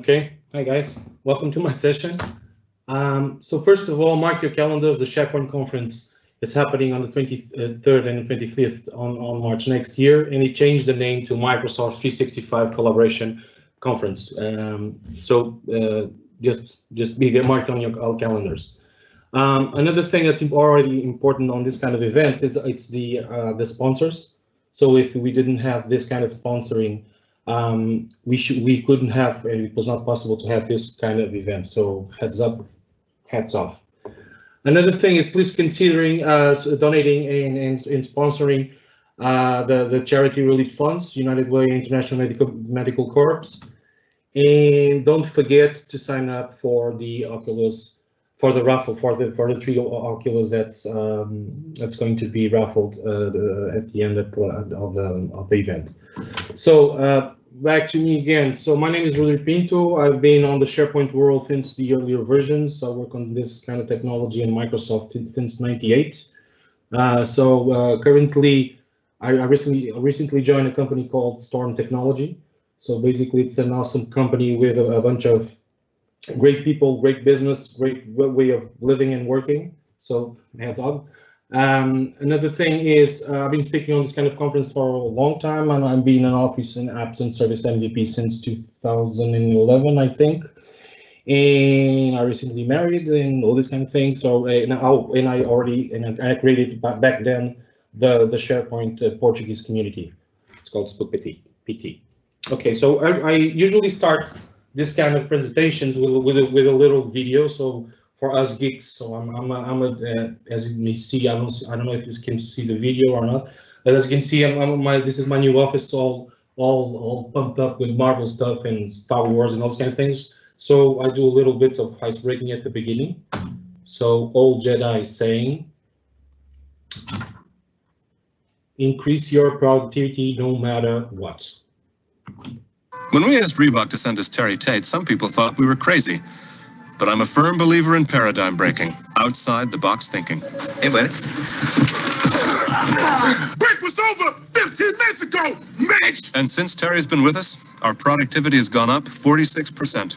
Okay, hi guys, welcome to my session. So first of all, mark your calendars. The SharePoint conference is happening on the 23rd and 25th on March next year, and it changed the name to Microsoft 365 Collaboration Conference. Just be marked on your all calendars. Another thing that's already important on this kind of events is it's the sponsors. So if we didn't have this kind of sponsoring, we couldn't have, and it was not possible to have this kind of event. So heads up, hats off. Another thing is please considering donating and sponsoring the charity relief funds, United Way International Medical Corps, and don't forget to sign up for the Oculus, for the raffle, for the 3 Oculus that's going to be raffled at the end of the event. So back to me again. So my name is Rodrigo Pinto. I've been on the SharePoint world since the earlier versions. I work on this kind of technology in Microsoft since '98. Currently, I recently joined a company called Storm Technology. So basically, it's an awesome company with a bunch of great people, great business, great way of living and working. So hands on. Another thing is I've been speaking on this kind of conference for a long time, and I've been an Office and Apps and Service MVP since 2011, I think. And I recently married and all this kind of thing. So I created back then the SharePoint Portuguese community. It's called Spfx. Okay, so I usually start this kind of presentations with a little video. So for us geeks, so as you may see, I don't know if you can see the video or not. But as you can see, this is my new office, all pumped up with Marvel stuff and Star Wars and those kind of things. So I do a little bit of ice breaking at the beginning. So old Jedi saying, increase your productivity no matter what. When we asked Reebok to send us Terry Tate, some people thought we were crazy. But I'm a firm believer in paradigm breaking, outside the box thinking. Hey, buddy. Break was over 15 minutes ago, Mitch! And since Terry's been with us, our productivity has gone up 46%.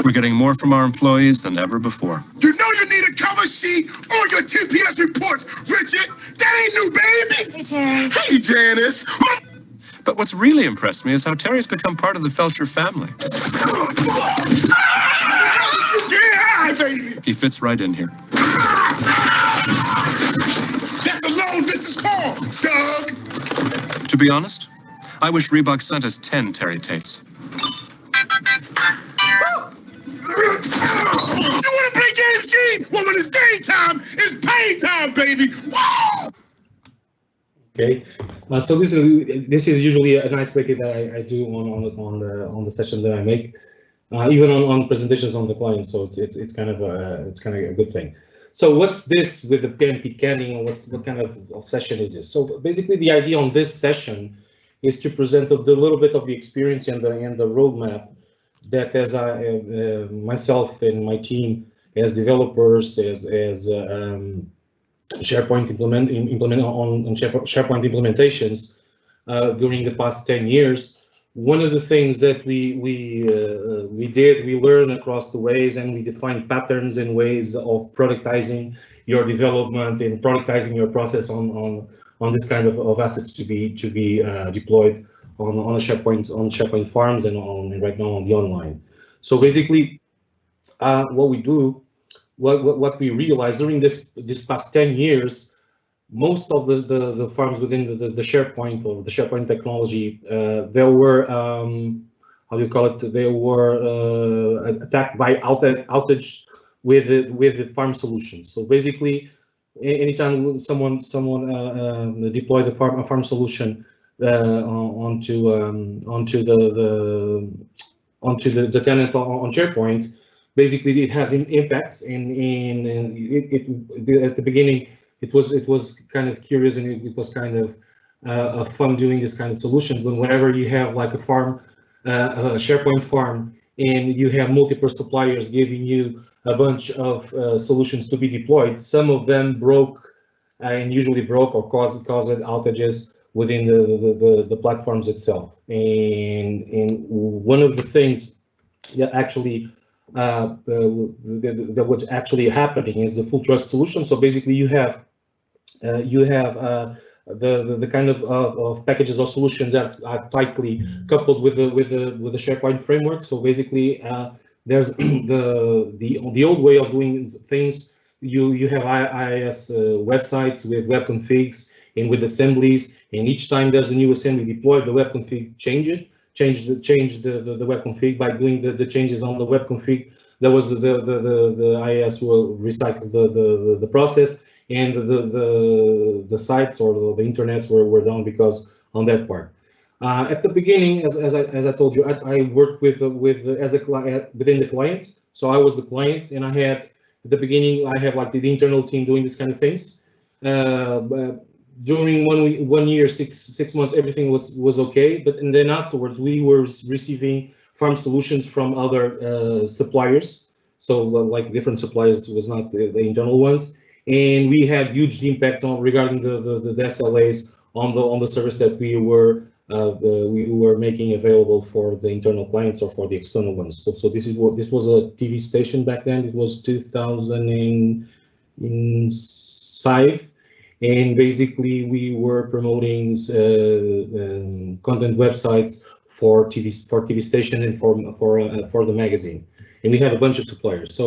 We're getting more from our employees than ever before. You know you need a cover sheet on your TPS reports, Richard. That ain't new, baby. Hey, Terry. Hey, Janice. But what's really impressed me is how Terry's become part of the Felcher family. Yeah, hi, baby. He fits right in here. That's a long distance call, Doug. To be honest, I wish Reebok sent us 10 Terry Tates. You want to play games, G? Well, when it's game time, it's pain time, baby. Woo! Okay, so this is usually an icebreaker that I do on the session that I make, even on presentations on the client. So it's kind of a good thing. So what's this with the PnP Candy, and what kind of session is this? So basically, the idea on this session is to present a little bit of the experience and the roadmap that as myself and my team as developers as SharePoint SharePoint implementations during the past 10 years. One of the things that we learned across the ways, and we defined patterns and ways of productizing your development and productizing your process on this kind of assets to be deployed on a SharePoint farms and right now on the online. So basically, what we do. What we realized during this past 10 years, most of the farms within the SharePoint or the SharePoint technology, there were how do you call it? They were attacked by outage with the farm solution. So basically, anytime someone deployed a farm solution onto the tenant on SharePoint. Basically, it has impacts, and at the beginning, it was kind of curious, and it was kind of fun doing this kind of solutions. Whenever you have like a farm, a SharePoint farm, and you have multiple suppliers giving you a bunch of solutions to be deployed, some of them broke, and usually broke or caused outages within the platforms itself. And one of the things that actually that what's actually happening is the full trust solution. So basically, you have the kind of packages or solutions that are tightly coupled with the SharePoint framework. So basically, there's the old way of doing things. You have IIS websites with web configs and with assemblies, and each time there's a new assembly deployed, the web config change the web config by doing the changes on the web config. That was the IIS will recycle the process, and the sites or the internets were down because on that part. At the beginning, as I told you, I worked with as a client within the client. So I was the client, and I had at the beginning I had like the internal team doing this kind of things. During 1 year, six months, everything was okay. And then afterwards, we were receiving farm solutions from other suppliers. So like different suppliers, it was not the internal ones. And we had huge impact on regarding the SLAs on the service that we were making available for the internal clients or for the external ones. So this was a TV station back then. It was 2005, and basically we were promoting content websites for TV station and for the magazine. And we had a bunch of suppliers. So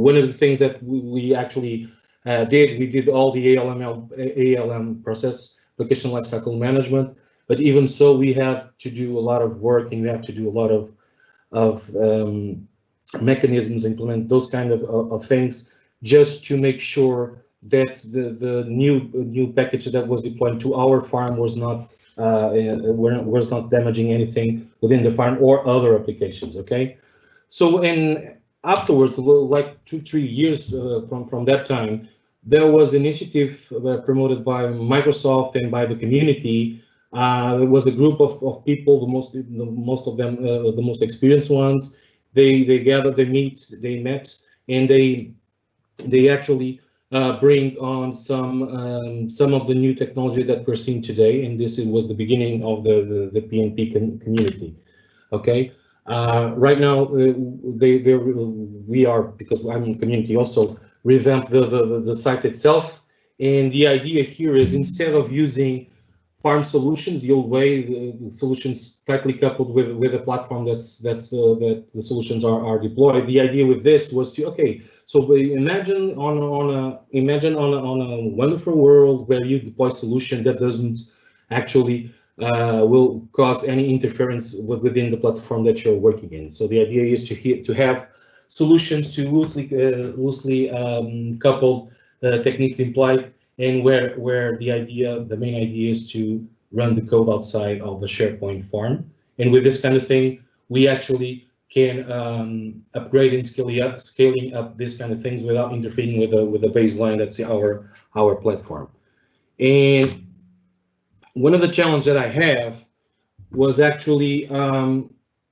one of the things that we actually we did all the ALM process, application lifecycle management. But even so, we had to do a lot of work, and we have to do a lot of mechanisms, implement those kind of things, just to make sure that the new package that was deployed to our farm was not damaging anything within the farm or other applications. Okay, so and afterwards, like 2-3 years from that time, there was an initiative promoted by Microsoft and by the community. It was a group of people, the most of them, the most experienced ones. They gathered, they met, and they actually bring on some of the new technology that we're seeing today. And this was the beginning of the PnP community. Okay, right now we are, because I'm in community also, revamp the site itself. And the idea here is, instead of using farm solutions the old way, the solutions tightly coupled with a platform that the solutions are deployed. The idea with this was to, okay, so imagine on a wonderful world where you deploy a solution that doesn't actually will cause any interference within the platform that you're working in. So the idea is to have solutions to loosely coupled techniques implied, and where the main idea is to run the code outside of the SharePoint farm. And with this kind of thing, we actually can upgrade and scaling up these kind of things without interfering with the baseline that's our platform. And one of the challenges that I have was actually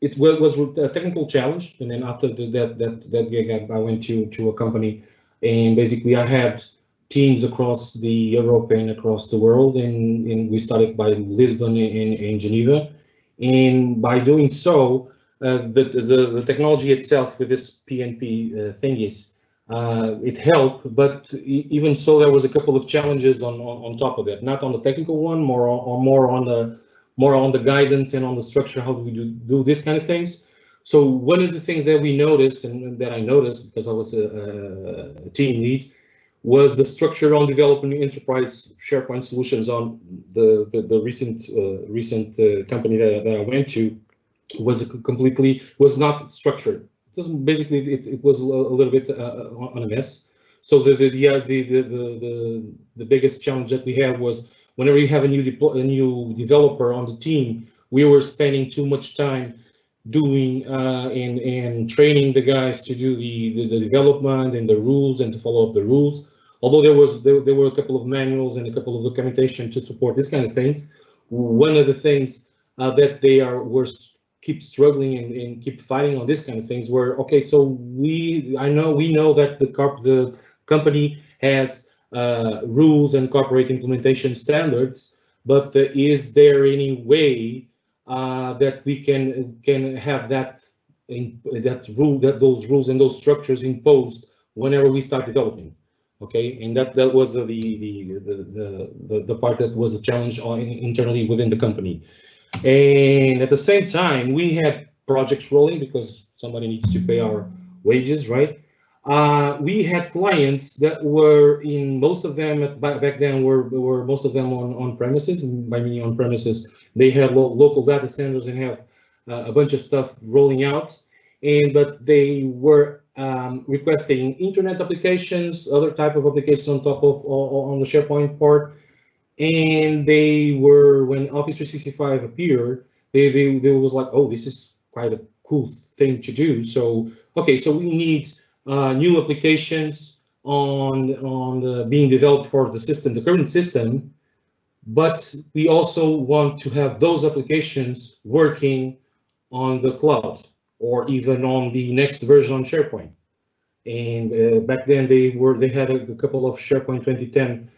it was a technical challenge. And then after that gig, I went to a company, and basically I had teams across the Europe and across the world, and we started by Lisbon and Geneva. And by doing so, the technology itself with this PnP thingies, it helped, but even so, there was a couple of challenges on top of it. Not on the technical one, more on the guidance and on the structure. How do we do this kind of things? So one of the things that we noticed, and that I noticed because I was a team lead, was the structure on developing enterprise SharePoint solutions. On the recent company that I went to was not structured. Basically, it was a little bit on a mess. So the biggest challenge that we had was, whenever you have a new developer on the team, we were spending too much time doing and training the guys to do the development and the rules and to follow up the rules. Although there were a couple of manuals and a couple of documentation to support this kind of things. One of the things that they keep struggling and keep fighting on this kind of things were, okay, so we know that the company has rules and corporate implementation standards, but is there any way that we can have that those rules and those structures imposed whenever we start developing? Okay, and that was the part that was a challenge internally within the company. And at the same time, we had projects rolling because somebody needs to pay our wages, right? We had clients that were in, most of them back then were most of them on premises. By meaning on premises, they had local data centers and have a bunch of stuff rolling out, but they were requesting internet applications, other type of applications on top of on the SharePoint part. And they were, when Office 365 appeared, they was like, oh, this is quite a cool thing to do. So okay, so we need new applications on being developed for the system, the current system, but we also want to have those applications working on the cloud or even on the next version on SharePoint. And back then they had a couple of SharePoint 2010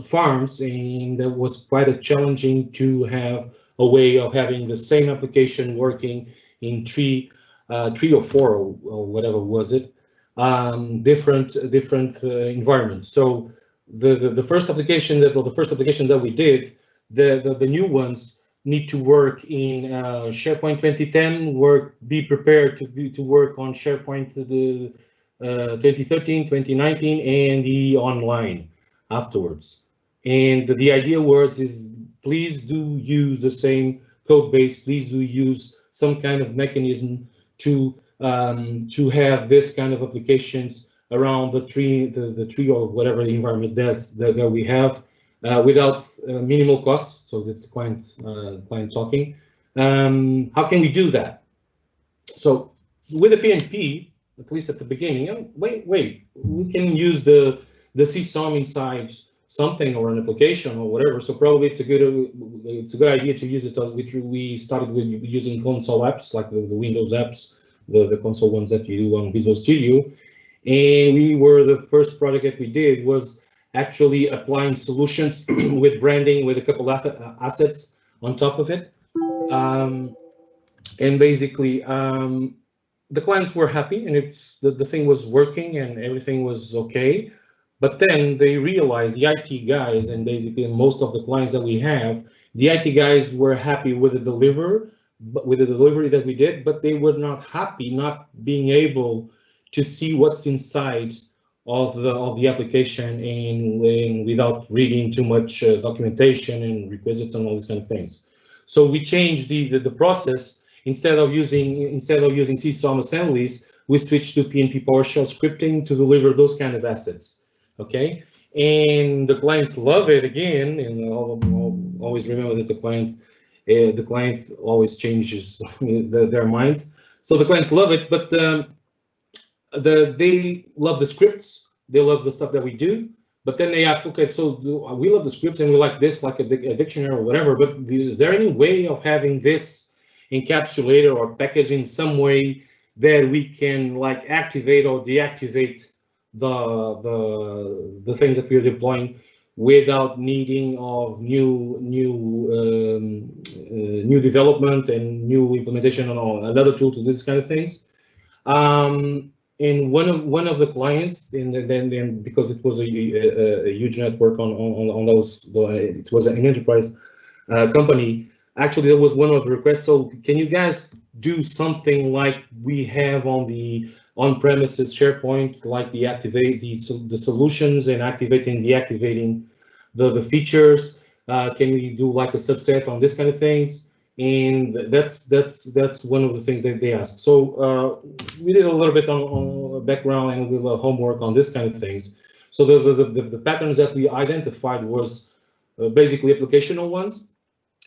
farms, and that was quite challenging to have a way of having the same application working in three or four or whatever was it, different environments. So the first application that we did, the new ones need to work in SharePoint 2010, be prepared to work on SharePoint 2013, 2019, and the online afterwards. And the idea is please do use the same code base, please do use some kind of mechanism to have this kind of applications around the tree or whatever the environment does that we have, without minimal costs. So that's the client talking. How can we do that? So with the PnP, at least at the beginning, wait, we can use the CSOM inside something or an application or whatever. So probably it's a good idea to use it. Which we started with using console apps like the Windows apps, the console ones that you do on Visual Studio. And we were the first project that we did was actually applying solutions with branding, with a couple of assets on top of it. And basically, the clients were happy, and the thing was working and everything was okay. But then they realized, the IT guys, and basically most of the clients that we have, the IT guys were happy with the delivery that we did, but they were not happy not being able to see what's inside of the application and without reading too much documentation and requisites and all these kind of things. So we changed the process. Instead of using CSOM assemblies, we switched to PnP PowerShell scripting to deliver those kind of assets. Okay, and the clients love it again, and always remember that the client always changes their minds. So the clients love it, but they love the scripts, they love the stuff that we do, but then they ask, okay, so we love the scripts and we like this, like a dictionary or whatever, but is there any way of having this encapsulated or packaged in some way that we can like activate or deactivate the things that we're deploying without needing of new development and new implementation or another tool to do this kind of things? And one of the clients, and then because it was a huge network on those, it was an enterprise company. Actually, that was one of the requests. So can you guys do something like we have on the on-premises SharePoint, like deactivate the solutions and activating and deactivating the features? Can we do like a subset on this kind of things? And that's one of the things that they asked. So we did a little bit on background and a little homework on this kind of things. So the patterns that we identified was basically applicational ones.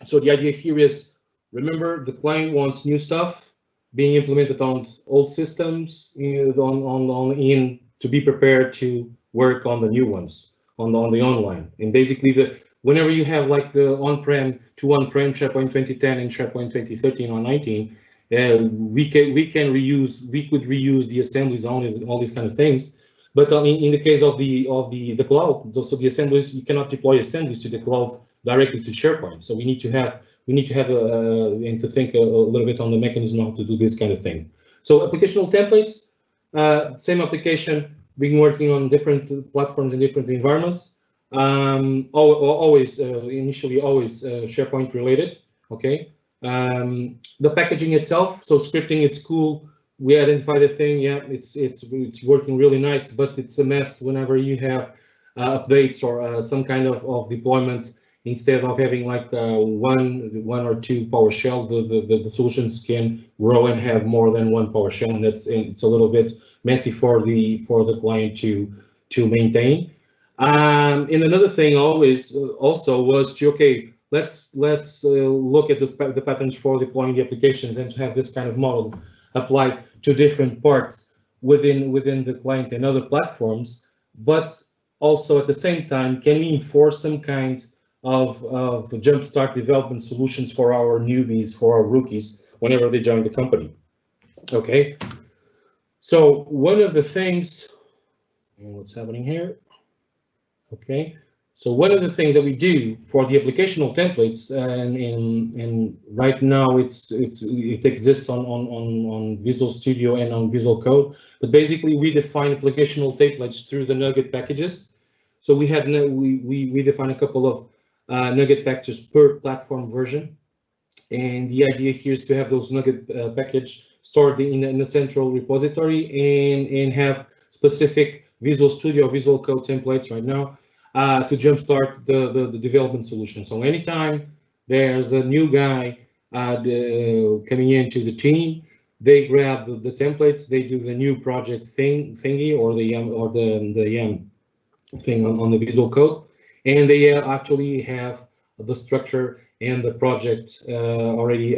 So the idea here is, remember, the client wants new stuff being implemented on old systems to be prepared to work on the new ones on the online. And basically whenever you have like the on-prem to on-prem SharePoint 2010 and SharePoint 2013 or 19, we could reuse the assemblies on all these kind of things. But in the case of the cloud, so the assemblies, you cannot deploy assemblies to the cloud directly to SharePoint. So we need to have and to think a little bit on the mechanism how to do this kind of thing. So applicational templates, same application, been working on different platforms in different environments. Initially always SharePoint related. Okay. The packaging itself, so scripting, it's cool. We identify the thing, yeah, it's working really nice, but it's a mess whenever you have updates or some kind of deployment. Instead of having like one or two PowerShell, the solutions can grow and have more than one PowerShell, and it's a little bit messy for the client to maintain. And another thing also was to, okay, let's look at the patterns for deploying the applications and to have this kind of model applied to different parts within the client and other platforms. But also at the same time, can we enforce some kind of jumpstart development solutions for our newbies, for our rookies, whenever they join the company? Okay. So one of the things, what's happening here? Okay. So one of the things that we do for the applicational templates, and right now it exists on Visual Studio and on Visual Code, but basically we define applicational templates through the Nugget packages. So we define a couple of Nugget packages per platform version, and the idea here is to have those Nugget package stored in a central repository and have specific Visual Studio, Visual Code templates right now to jumpstart the development solution. So anytime there's a new guy coming into the team, they grab the templates, they do the new project thingy or the thing on the Visual Code, and they actually have the structure and the project already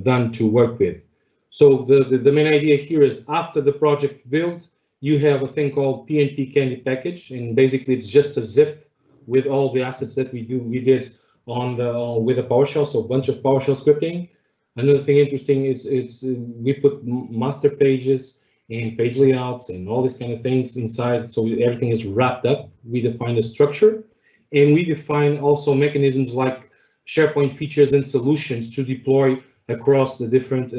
done to work with. So the main idea here is after the project build, you have a thing called PnP Candy package, and basically it's just a zip with all the assets that we did with a PowerShell, so a bunch of PowerShell scripting. Another thing interesting is we put master pages and page layouts and all these kind of things inside, so everything is wrapped up. We define the structure, and we define also mechanisms like SharePoint features and solutions to deploy across the different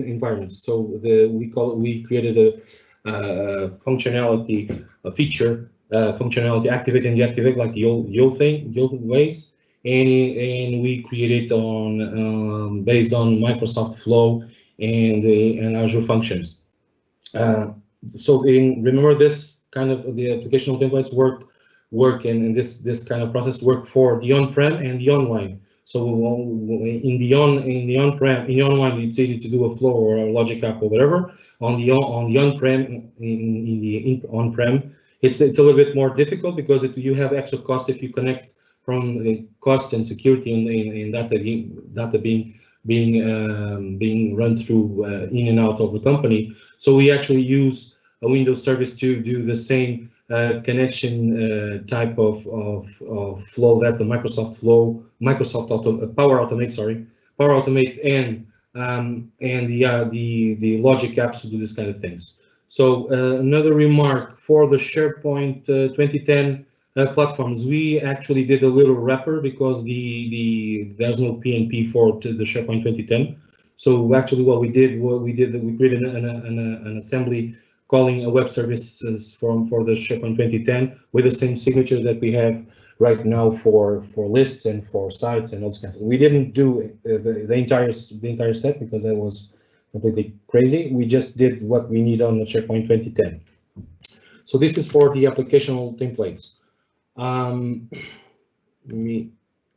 environments. So we created a functionality, a feature functionality, activate and deactivate, like the old ways, and we created on based on Microsoft Flow and Azure functions. So remember, this kind of the applicational templates work and this kind of process work for the on-prem and the online. So in the on-prem, in the online, it's easy to do a Flow or a Logic app or whatever. On the on-prem, in the on-prem, it's a little bit more difficult because you have extra costs if you connect from the costs and security and data being run through in and out of the company. So we actually use a Windows service to do the same connection type of flow that the Microsoft Flow, Power Automate, and the Logic apps to do this kind of things. So another remark for the SharePoint 2010 platforms, we actually did a little wrapper because there's no PnP for the SharePoint 2010. So actually, what we did we created an assembly calling a web services for the SharePoint 2010 with the same signature that we have right now for lists and for sites and all this kind of thing. We didn't do the entire set because that was completely crazy. We just did what we need on the SharePoint 2010. So this is for the applicational templates.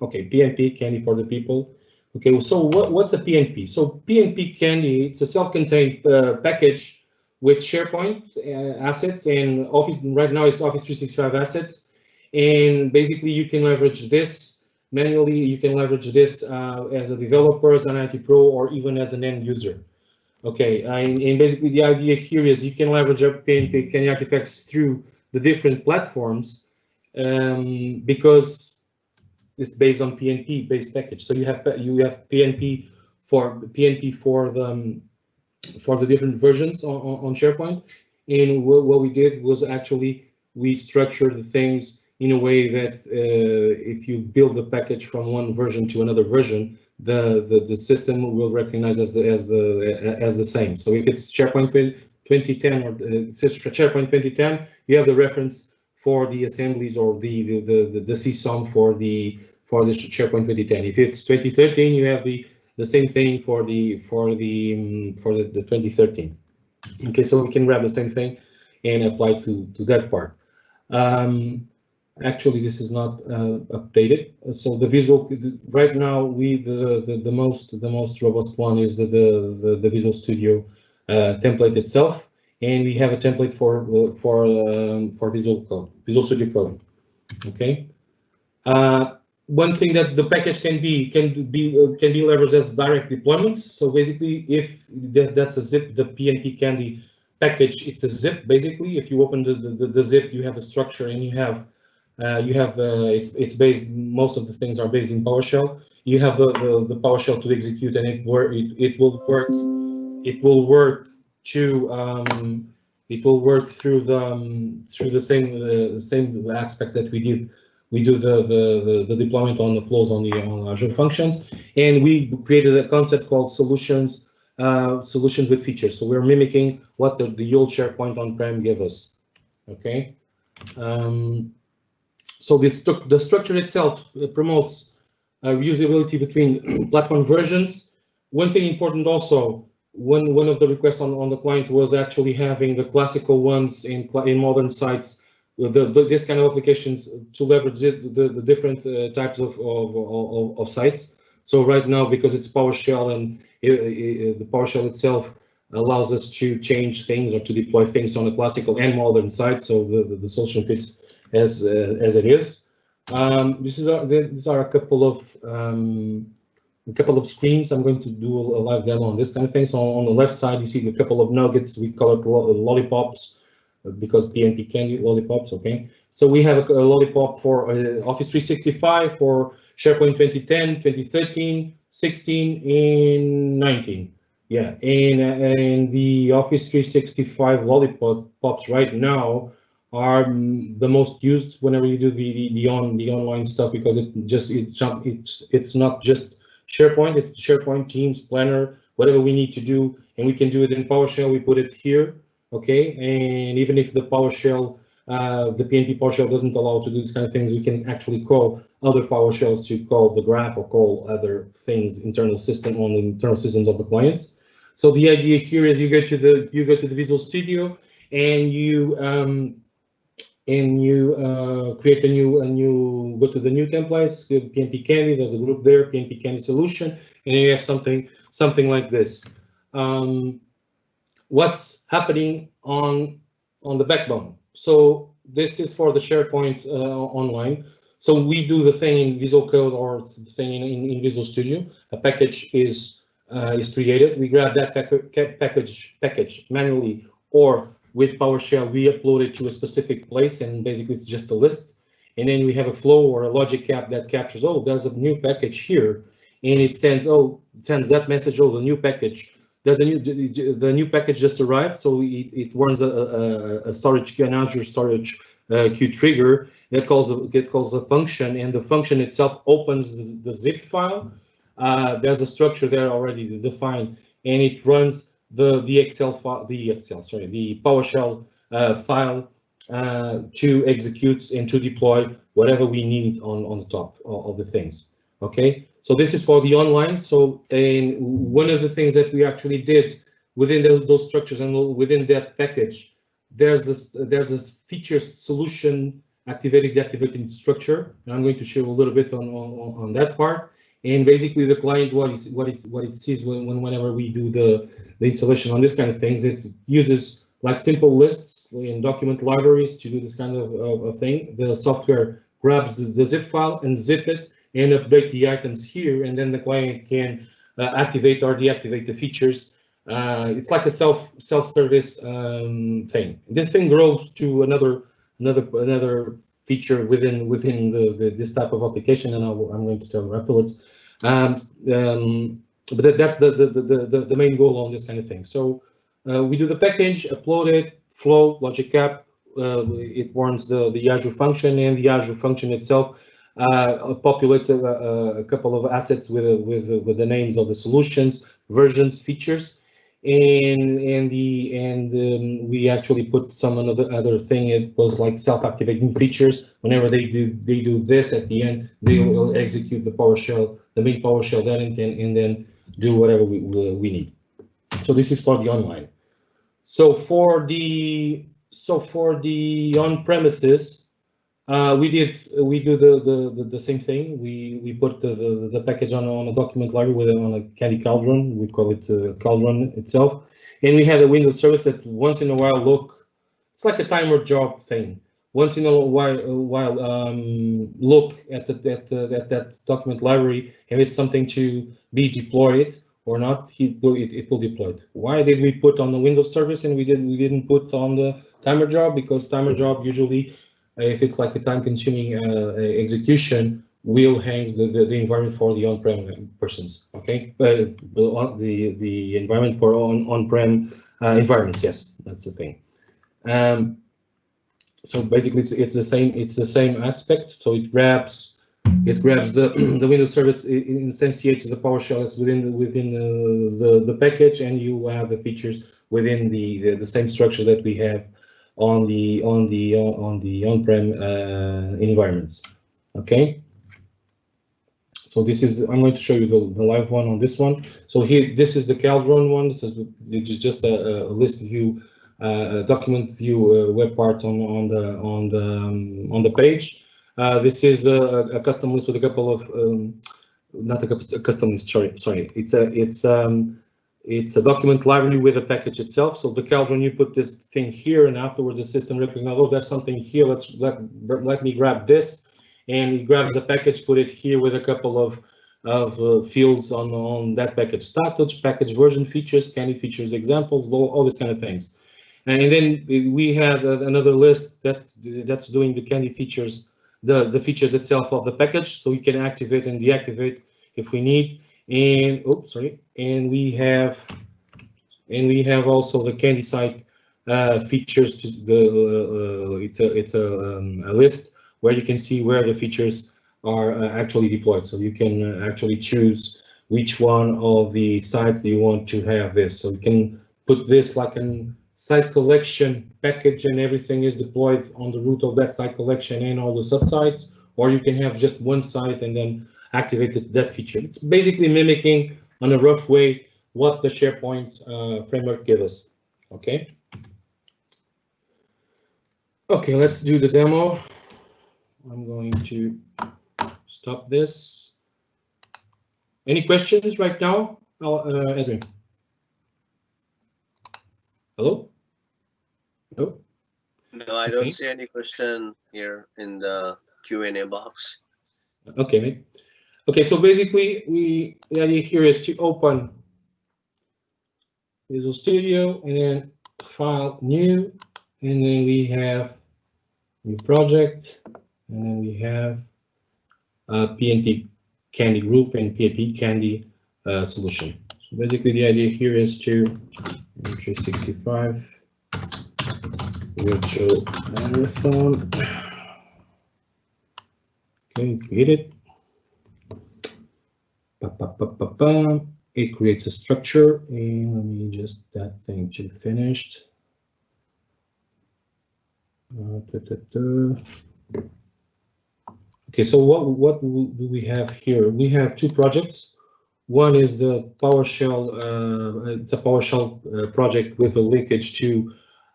Okay, PnP Candy for the people. Okay, so what's a PnP? So PnP Candy, it's a self-contained package with SharePoint assets and Office. Right now it's Office 365 assets, and basically you can leverage this manually. You can leverage this as a developer, as an IT pro, or even as an end user. Okay, and basically the idea here is you can leverage your PnP Candy artifacts through the different platforms because it's based on PnP based package. So you have PnP for the different versions on SharePoint, And what we did was actually we structured the things in a way that if you build the package from one version to another version, the system will recognize as the same. So if it's SharePoint 2010 or SharePoint 2010, you have the reference for the assemblies or the CSOM for the SharePoint 2010. If it's 2013, you have the same thing for the 2013. Okay, so we can grab the same thing and apply to that part. Actually, this is not updated. So the visual right now, the most robust one is the Visual Studio template itself, and we have a template for Visual Studio Code. Okay. One thing that the package can be leveraged as direct deployments. So basically, if that's a zip, the PnP Candy package, it's a zip. Basically, if you open the zip, you have a structure, and you have it's based. Most of the things are based in PowerShell. You have the PowerShell to execute, and it will work through the same aspect that we did. We do the deployment on the flows on Azure Functions, and we created a concept called solutions with features. So we're mimicking what the old SharePoint on-prem gave us. Okay. So the structure itself promotes reusability between platform versions. One thing important also, one of the requests on the client was actually having the classical ones in modern sites, this kind of applications to leverage the different types of sites. So right now, because it's PowerShell and the PowerShell itself allows us to change things or to deploy things on a classical and modern site. So the solution fits as it is. These are a couple of screens. I'm going to do a live demo on this kind of thing. So on the left side, you see a couple of nuggets. We call it lollipops because PnP Candy lollipops. Okay. So we have a lollipop for Office 365 for SharePoint 2010, 2013, 16, and 19. Yeah, and the Office 365 lollipops right now are the most used whenever you do the online stuff, because it's not just SharePoint, it's SharePoint, Teams, Planner, whatever we need to do, and we can do it in PowerShell. We put it here, okay. And even if the PowerShell, the PnP PowerShell doesn't allow to do these kind of things, we can actually call other PowerShells to call the graph or call other things internal system on the internal systems of the clients. So the idea here is you go to the Visual Studio and you create a new go to the new templates, PnP Candy. There's a group there, PnP Candy Solution, and you have something like this. What's happening on the backbone? So this is for the SharePoint online. So we do the thing in Visual Code or the thing in Visual Studio. A package is created. We grab that package manually, or with PowerShell, we upload it to a specific place, and basically it's just a list. And then we have a flow or a logic cap that captures, oh, there's a new package here, and it sends that message, oh, the new package. The new package just arrived, so it runs a storage queue, an Azure storage queue trigger that calls a function, and the function itself opens the zip file. There's a structure there already defined, and it runs the PowerShell file to execute and to deploy whatever we need on the top of the things. Okay, so this is for the online. So, and one of the things that we actually did within those structures and within that package, there's a feature solution deactivating structure, and I'm going to show a little bit on that part. And basically, the client what it sees whenever we do the installation on this kind of things, it uses like simple lists and document libraries to do this kind of thing. The software grabs the zip file and zip it and update the items here, and then the client can activate or deactivate the features. It's like a self-service thing. This thing grows to another feature within this type of application, and I'm going to tell you afterwards. But that's the main goal on this kind of thing. So We do the package, upload it, flow, logic app. It warns the Azure function, and the Azure function itself populates a couple of assets with the names of the solutions, versions, features, and we actually put some other thing. It was like self-activating features. Whenever they do this at the end, they will execute the PowerShell, the main PowerShell, then and then do whatever we need. So this is for the online. So for the on-premises, we do the same thing. We put the package on a document library on a Candy Cauldron. We call it Cauldron itself, and we have a Windows service that once in a while it's like a timer job thing. Once in a while look at that document library, and it's something to be deployed or not, it will deploy it. Why did we put on the Windows service and we didn't put on the timer job? Because timer job usually, if it's like a time-consuming execution, will hang the environment for the on-prem persons. Okay, the environment for on-prem environments. Yes, that's the thing. So basically, it's the same aspect. So it grabs the Windows service, it instantiates the PowerShell that's within the package, and you have the features within the same structure that we have on the on-prem environments. Okay. So this is I'm going to show you the live one on this one. So here, this is the Cauldron one. This is just a list view, document view web part on the page. This is a custom list with a couple of not a custom list. Sorry. It's a document library with a package itself. So the Cauldron, you put this thing here, and afterwards the system recognizes, oh, there's something here. Let me grab this, and it grabs the package, put it here with a couple of fields on that package status, package version, features, candy features, examples, all these kind of things. And then we have another list that's doing the candy features. The features itself of the package, so we can activate and deactivate if we need. And and we have also the candy site features. It's a list where you can see where the features are actually deployed. So you can actually choose which one of the sites that you want to have this. So you can put this like an site collection package, and everything is deployed on the root of that site collection and all the subsites, or you can have just one site and then activate that feature. It's basically mimicking, on a rough way, what the SharePoint framework gives us. Okay. Okay, let's do the demo. I'm going to stop this. Any questions right now, Edwin? Hello? No? No, I don't see any question here in the Q&A box. Okay, mate. Okay, so basically, the idea here is to open Visual Studio and then File, New, and then we have New Project, and then we have PnP Candy Group and PnP Candy Solution. So basically, the idea here is to 365 virtual marathon. Okay, create it. It creates a structure, and let me just that thing to finished. Okay, so what do we have here? We have two projects. One is the PowerShell. It's a PowerShell project with a linkage to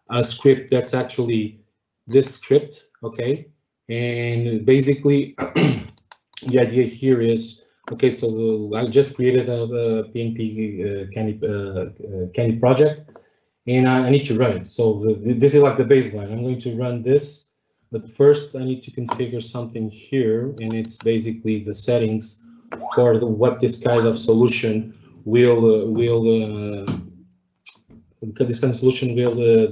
a script that's actually this script. Okay, and basically the idea here is, okay, so I just created a PnP Candy project, and I need to run it. So this is like the baseline. I'm going to run this, but first I need to configure something here, and it's basically the settings for what this kind of solution will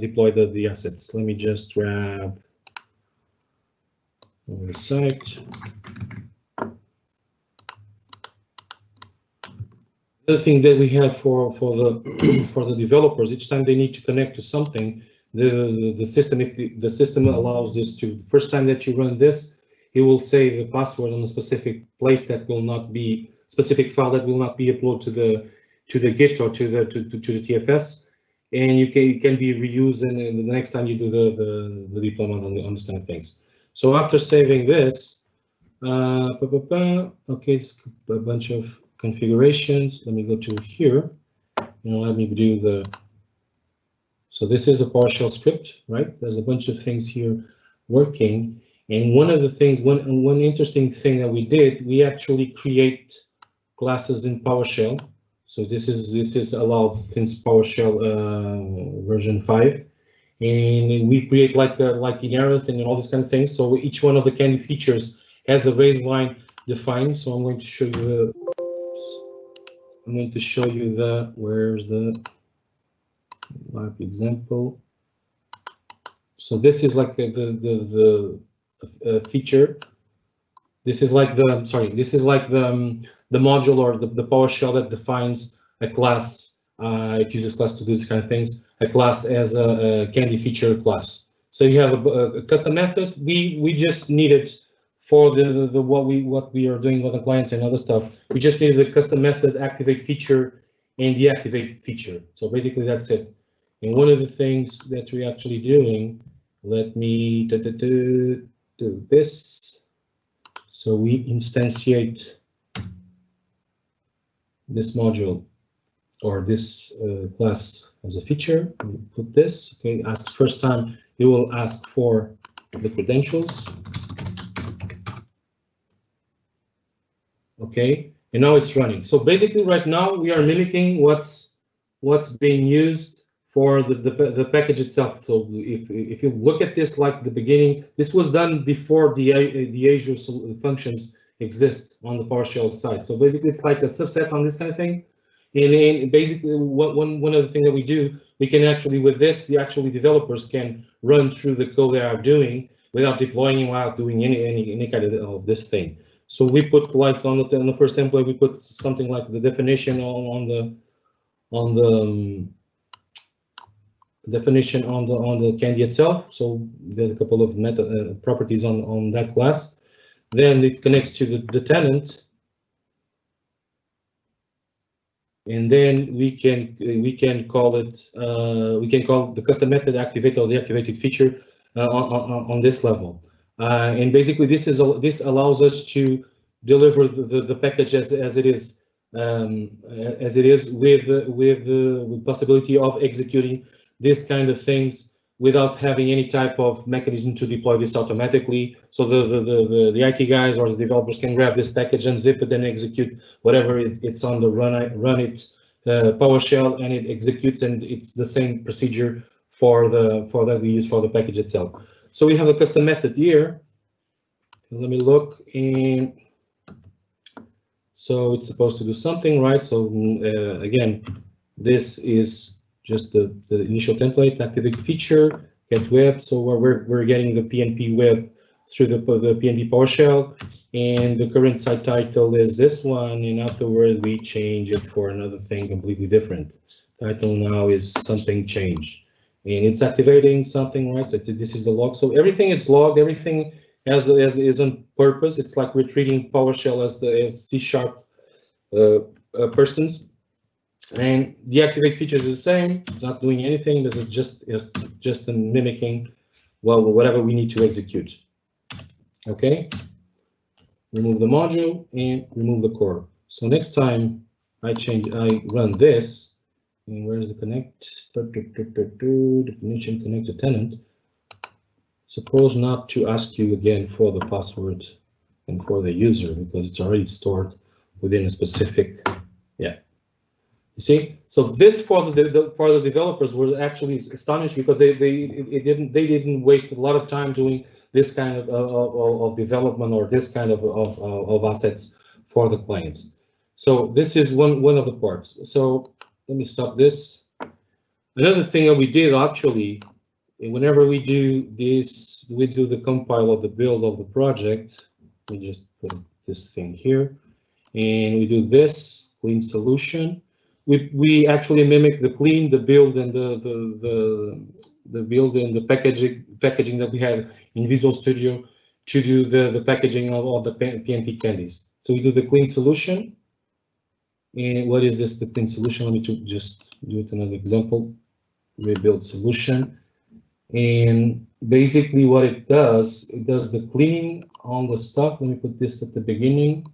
deploy the assets. Let me just grab the site. The thing that we have for the for the developers, each time they need to connect to something, the system, if the system allows this to, the first time that you run this, it will save the password on a specific place that will not be specific file that will not be uploaded to the Git or to the TFS, and it can be reused in the next time you do the deployment on this kind of things. So after saving this, okay, it's a bunch of configurations. Let me go to here and let me do the. So this is a PowerShell script, right? There's a bunch of things here working, and one of the things, one interesting thing that we did, we actually create classes in PowerShell. So this is allowed since PowerShell version 5, and we create like inherent and all these kind of things. So each one of the Candy features has a baseline defined. So I'm going to show you the. Where's the live example? So this is like the feature. This is like the, sorry, this is like the module or the PowerShell that defines a class. It uses class to do these kind of things. A class as a Candy feature class. So you have a custom method. We just needed for what we are doing with the clients and other stuff. We just needed the custom method, activate feature, and deactivate feature. So basically that's it. And one of the things that we're actually doing, let me do this. So we instantiate this module or this class as a feature. We put this, okay, ask first time, it will ask for the credentials. Okay, and now it's running. So basically right now we are mimicking what's being used for the package itself. So if you look at this like the beginning, this was done before the Azure functions exist on the PowerShell side. So basically it's like a subset on this kind of thing. And basically one of the things that we do, we can actually with this, the actually developers can run through the code they are doing without deploying, without doing any kind of this thing. So we put like on the first template, we put something like the definition on the definition on the Candy itself. So there's a couple of meta properties on that class. Then it connects to the tenant, and then we can call it the custom method activate or deactivated feature on this level. And basically this allows us to deliver the package as it is with the possibility of executing this kind of things without having any type of mechanism to deploy this automatically. So the IT guys or the developers can grab this package and zip it and execute whatever it's on the run it PowerShell, and it executes, and it's the same procedure for that we use for the package itself. So we have a custom method here. Let me look, and so it's supposed to do something, right? So again, this is just the initial template, activate feature, get web. So we're getting the PnP web through the PnP PowerShell, and the current site title is this one, and afterward we change it for another thing completely different. Title now is something changed, and it's activating something, right? So this is the log. So everything it's logged, everything as is on purpose. It's like we're treating PowerShell as C# persons. And deactivate features is the same. It's not doing anything. This is just mimicking, well, whatever we need to execute. Okay. Remove the module and remove the core. So next time I run this, and where's the connect? Definition connect to tenant. Suppose not to ask you again for the password and for the user because it's already stored within a specific, yeah. You see, so this for the developers were actually astonished because they didn't waste a lot of time doing this kind of development or this kind of assets for the clients. So this is one of the parts. So let me stop this. Another thing that we did actually, whenever we do this, we do the compile of the build of the project. We just put this thing here. and we do this clean solution. We actually mimic the clean, the build, and the build and the packaging that we have in Visual Studio to do the packaging of all the PnP candies. So we do the clean solution. And what is this, the clean solution? Let me just do it another example. Rebuild solution. And basically what it does the cleaning on the stuff. Let me put this at the beginning.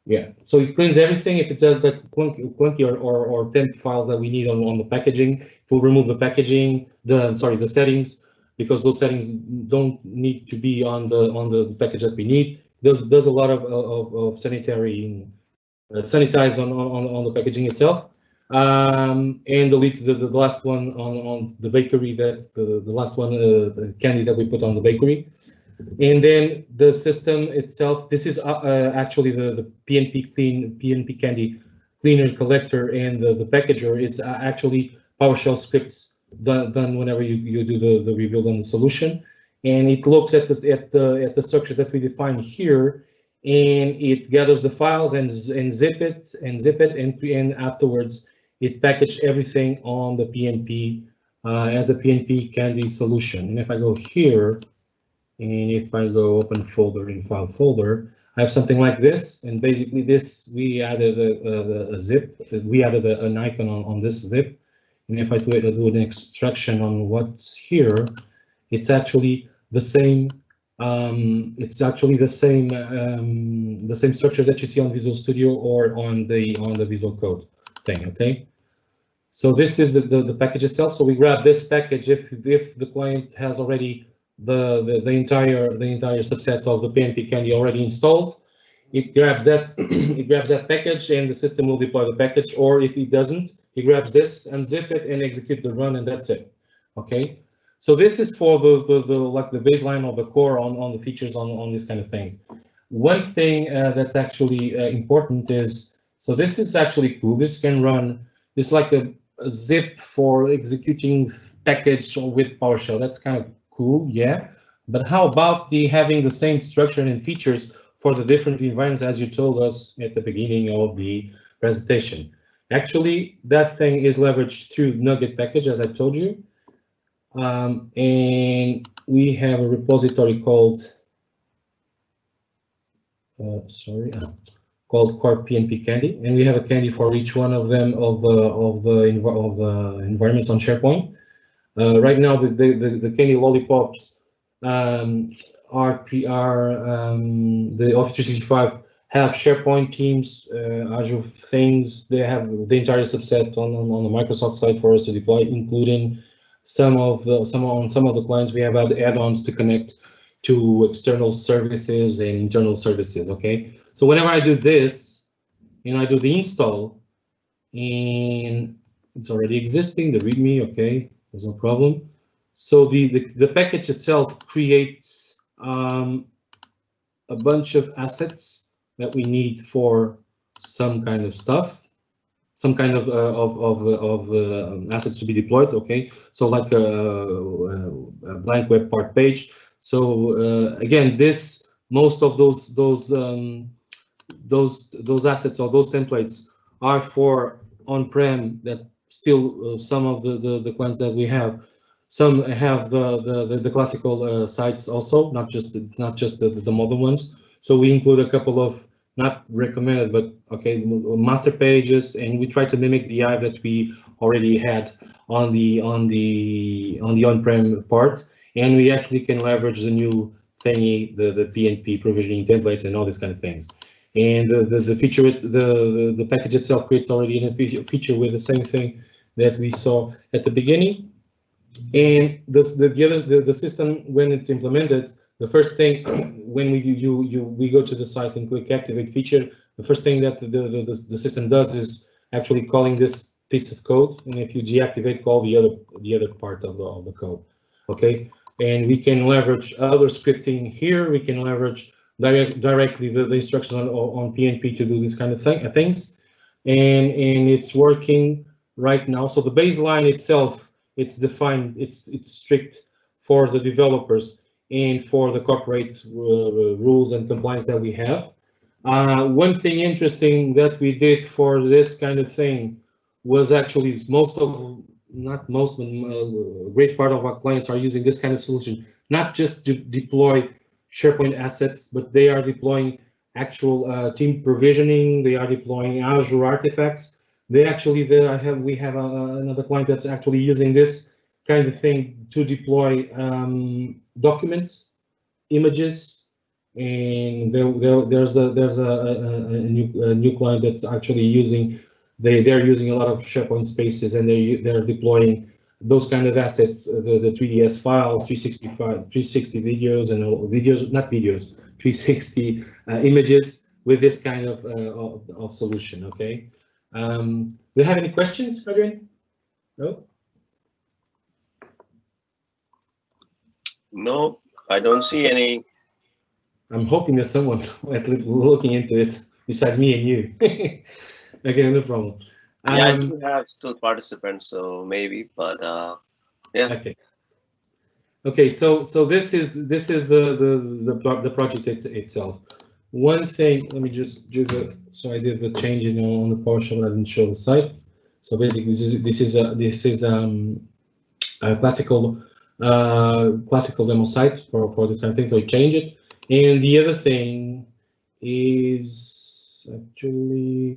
Yeah, so it cleans everything. If it says that clunky or temp files that we need on the packaging, it will remove the packaging, the settings, because those settings don't need to be on the package that we need. Does a lot of sanitary sanitize on the packaging itself, and deletes the last one on the bakery, that the last one the candy that we put on the bakery. And then the system itself, this is actually the PnP Candy cleaner, collector, and the packager. It's actually PowerShell scripts done whenever you do the rebuild on the solution. And it looks at the structure that we define here, and it gathers the files and zip it, and afterwards it packaged everything on the PnP as a PnP Candy solution. And if I go here, and if I go open folder in file folder, I have something like this. And basically this, we added a zip, we added an icon on this zip. And if I do an extraction on what's here, it's actually the same. It's actually the same structure that you see on Visual Studio or on the Visual Code thing. Okay. So this is the package itself. So we grab this package if the client has already the entire subset of the PnP Candy already installed. It grabs that package, and the system will deploy the package. Or if it doesn't, it grabs this, unzip it, and execute the run, and that's it. Okay. So this is for the baseline or the core on the features on these kind of things. One thing that's actually important is, so this is actually cool. This can run. It's like a zip for executing package with PowerShell. That's kind of cool, yeah. But how about having the same structure and features for the different environments, as you told us at the beginning of the presentation? Actually, that thing is leveraged through NuGet package, as I told you. And we have a repository called called core PnP Candy, and we have a candy for each one of them of the environments on SharePoint. Right now, the candy lollipops are the Office 365 have SharePoint teams, Azure things. They have the entire subset on the Microsoft side for us to deploy, including some of the clients. We have add-ons to connect to external services and internal services. Okay, so whenever I do this and I do the install, and it's already existing, the README. Okay. There's no problem. So the package itself creates a bunch of assets that we need for some kind of stuff, some kind of assets to be deployed. Okay, so like a blank web part page. So again, most of those assets or those templates are for on-prem. That still some of the clients that we have, some have the classical sites also, not just the modern ones. So we include a couple of not recommended, but okay, master pages, and we try to mimic the UI that we already had on the on-prem part, and we actually can leverage the new thingy, the PnP provisioning templates and all these kind of things. And the feature, the package itself creates already a feature with the same thing that we saw at the beginning. And the system, when it's implemented, the first thing when we go to the site and click activate feature, the first thing that the system does is actually calling this piece of code. And if you deactivate, call the other part of the code. Okay, and we can leverage other scripting here. We can leverage directly the instructions on PnP to do this kind of things, and it's working right now. So the baseline itself, it's defined, it's strict for the developers and for the corporate rules and compliance that we have. One thing interesting that we did for this kind of thing was actually not most, but a great part of our clients are using this kind of solution, not just to deploy SharePoint assets, but they are deploying actual team provisioning. They are deploying Azure artifacts. We have another client that's actually using this kind of thing to deploy documents, images, and there's a new client that's actually using. They're using a lot of SharePoint spaces, and they're deploying those kind of assets, the 3ds files, 360 videos, and videos, not videos, 360 images with this kind of solution. Okay. Do you have any questions, Adrian? No. No, I don't see any. I'm hoping there's someone at least looking into it besides me and you. Okay, no problem. Yeah, I do have still participants, so maybe, but yeah. Okay. Okay, so this is the project itself. One thing, let me just do so I did the change on the PowerShell, but I didn't show the site. So basically, this is a classical demo site for this kind of thing. So I change it, and the other thing is actually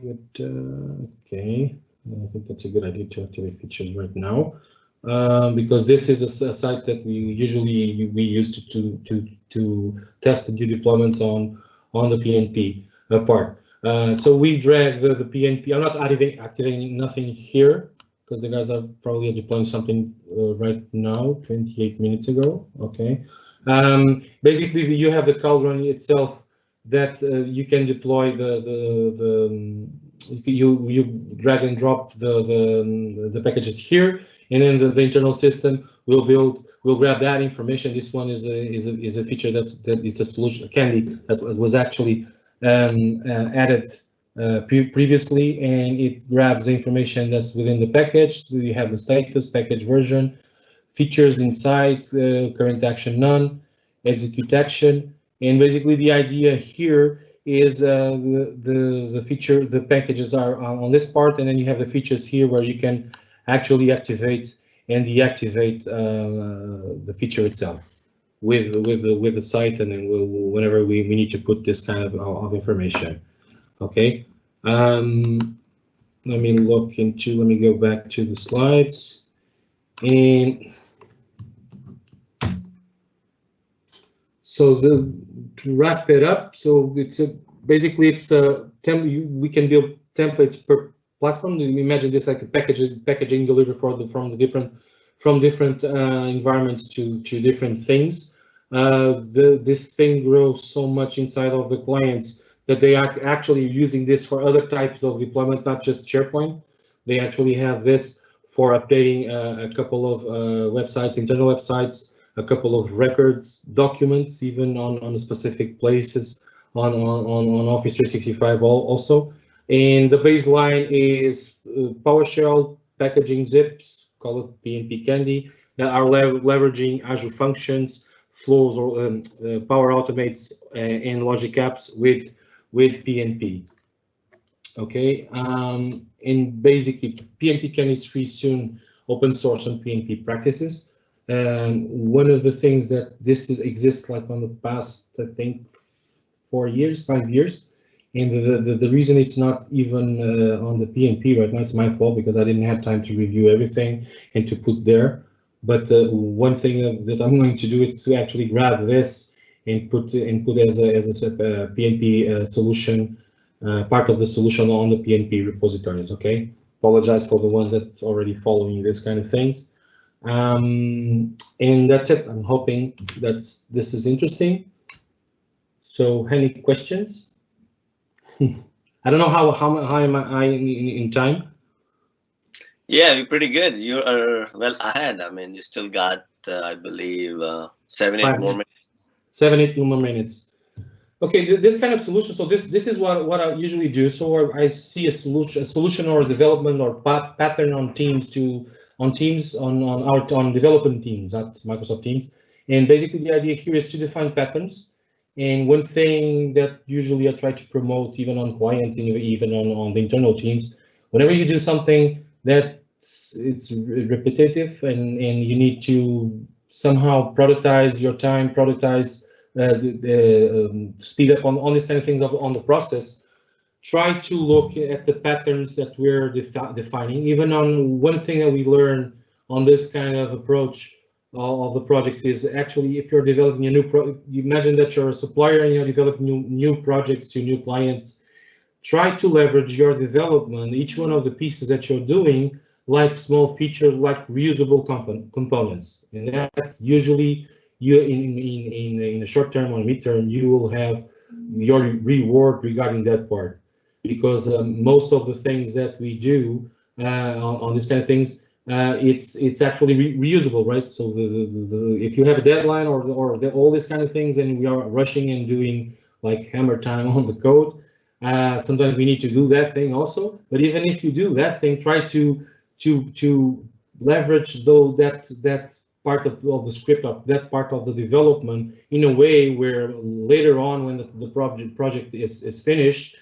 okay. I think that's a good idea to activate features right now. Because this is a site that we use to test the new deployments on the PnP part. So we drag the PnP. I'm not activating nothing here because the guys are probably deploying something right now, 28 minutes ago. Okay. Basically, you have the cauldron itself that you can deploy you drag and drop the packages here. And then the internal system will grab that information. This one is a feature that it's a solution, Candy, that was actually added previously, and it grabs the information that's within the package. So you have the status, package version, features inside, current action none, execute action, and basically the idea here is the packages are on this part, and then you have the features here where you can actually activate and deactivate the feature itself with the site, and then whenever we need to put this kind of information. Okay. Let me go back to the slides, and so to wrap it up, so basically we can build templates per platform. You imagine this like a packaging delivered from different environments to different things. This thing grows so much inside of the clients that they are actually using this for other types of deployment, not just SharePoint. They actually have this for updating a couple of websites, internal websites, a couple of records, documents, even on specific places on Office 365 also. And the baseline is PowerShell packaging zips, call it PnP Candy, that are leveraging Azure functions, flows, or Power Automates and Logic Apps with PnP. Okay, and basically PnP Candy is free soon, open source on PnP practices. One of the things that exists like on the past, I think, 5 years, and the reason it's not even on the PnP right now, it's my fault because I didn't have time to review everything and to put there. But one thing that I'm going to do is to actually grab this and put as a PnP solution, part of the solution on the PnP repositories. Okay, apologize for the ones that already following this kind of things. And that's it. I'm hoping that this is interesting. So, any questions? I don't know how am I in time? Yeah, you're pretty good. You are well ahead. I mean, you still got, I believe, 7-8 more minutes. 7-8 more minutes. Okay, this kind of solution. So this is what I usually do. So I see a solution or a development or pattern on Teams on development teams, not Microsoft Teams. And basically the idea here is to define patterns And one thing that usually I try to promote, even on clients, even on the internal teams, whenever you do something that's repetitive and you need to somehow productize your time, productize, speed up on these kind of things on the process, try to look at the patterns that we're defining. Even on one thing that we learn on this kind of approach of the projects is actually, if you're developing a new project, you imagine that you're a supplier and you're developing new projects to new clients, try to leverage your development, each one of the pieces that you're doing, like small features, like reusable components. And that's usually, you in a short term or mid-term, you will have your reward regarding that part. Because most of the things that we do on these kind of things, it's actually reusable, right? So if you have a deadline or all these kind of things, and we are rushing and doing like hammer time on the code, sometimes we need to do that thing also. But even if you do that thing, try to leverage though that part of the script, of that part of the development, in a way where later on, when the project is finished,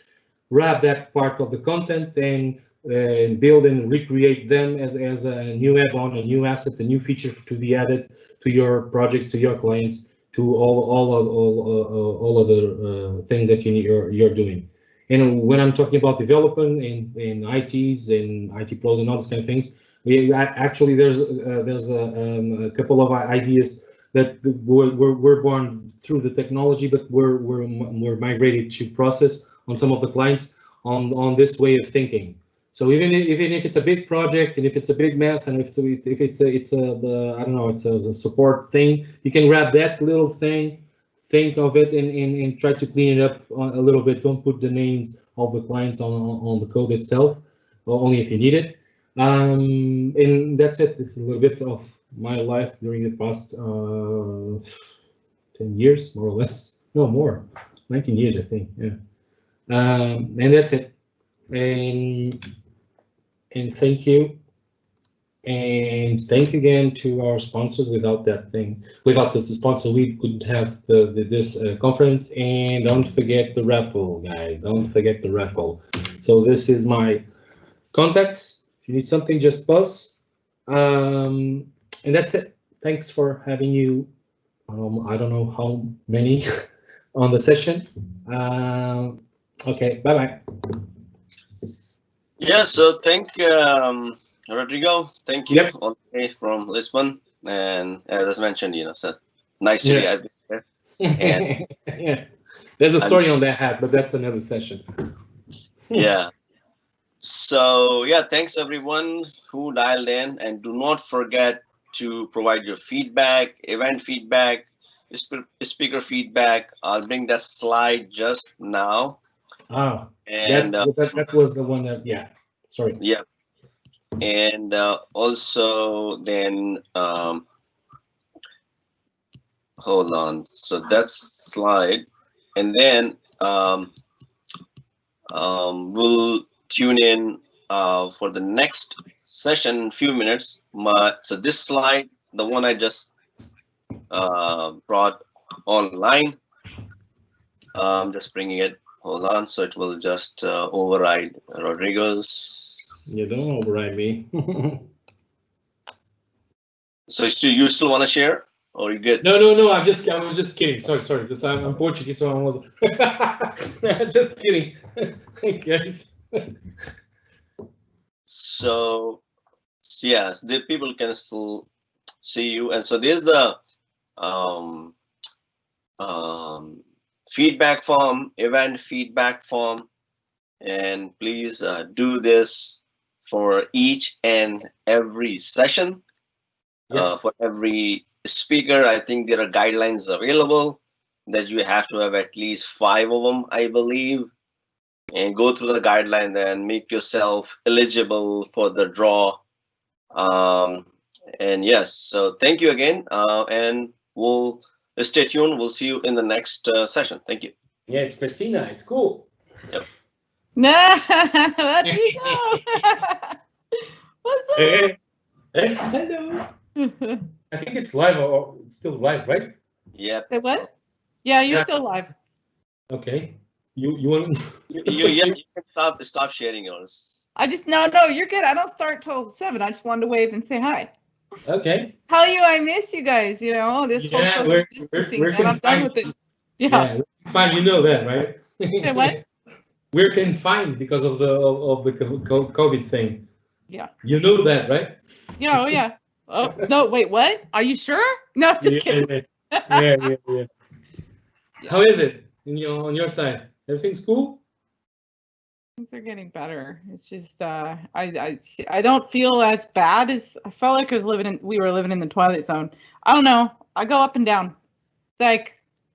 grab that part of the content and build and recreate them as a new add-on, a new asset, a new feature to be added to your projects, to your clients, to all other things that you're doing. And when I'm talking about development in ITs and IT pros and all these kind of things, actually there's a couple of ideas that were born through the technology, but were migrated to process on some of the clients on this way of thinking. So even if it's a big project and if it's a big mess and if it's I don't know, it's a support thing, you can grab that little thing, think of it and try to clean it up a little bit. Don't put the names of the clients on the code itself, only if you need it. And that's it. It's a little bit of my life during the past 10 years, more or less. No, more, 19 years, I think. Yeah. And that's it. And thank you. And thank you again to our sponsors. Without that thing, without the sponsor, we couldn't have this conference. And don't forget the raffle, guys. Don't forget the raffle. So this is my contacts. If you need something, just buzz. And that's it. Thanks for having you. I don't know how many on the session. Okay, bye-bye. Yeah, so thank Rodrigo. Thank you, Yep. all the way from Lisbon. And as I mentioned, it's a nice city. Yeah. I've been there. And yeah, there's a story on that hat, but that's another session. yeah. So yeah, thanks everyone who dialed in, and do not forget to provide your feedback, event feedback, speaker feedback. I'll bring that slide just now. Oh, and that was the one that, yeah, sorry. Yeah, and also then hold on. So that's slide, and then we'll tune in for the next session in a few minutes. So this slide, the one I just brought online, I'm just bringing it. Hold on, so it will just override Rodrigo's. You don't override me. So you still want to share, or you good? No. I was just kidding. Sorry. Because I'm Portuguese, so I wasn't. Just kidding. Guys. So yeah, the people can still see you, and so there's the feedback form, event feedback form, and please do this for each and every session. Yeah. For every speaker, I think there are guidelines available that you have to have at least 5 of them, I believe, and go through the guideline and make yourself eligible for the draw. And yes, so thank you again, and we'll stay tuned. We'll see you in the next session. Thank you. Yeah, it's Christina. It's cool. Yep. Rodrigo. What's up? Hey, hello. I think it's live, or it's still live, right? Yep. Say what? Yeah, you're still live. Okay. You want? You can stop sharing yours. No, you're good. I don't start till 7. I just wanted to wave and say hi. Okay. Tell you I miss you guys. You know this whole social distancing, and I'm done with it. Yeah. We're fine. You know that, right? Say what? We're confined because of the COVID thing. Yeah. You know that, right? Yeah. Oh yeah. Oh no! Wait, what? Are you sure? No, just kidding. Yeah. How is it on your side? Everything's cool? Things are getting better. It's just I don't feel as bad as I felt like we were living in the Twilight Zone. I don't know. I go up and down. It's like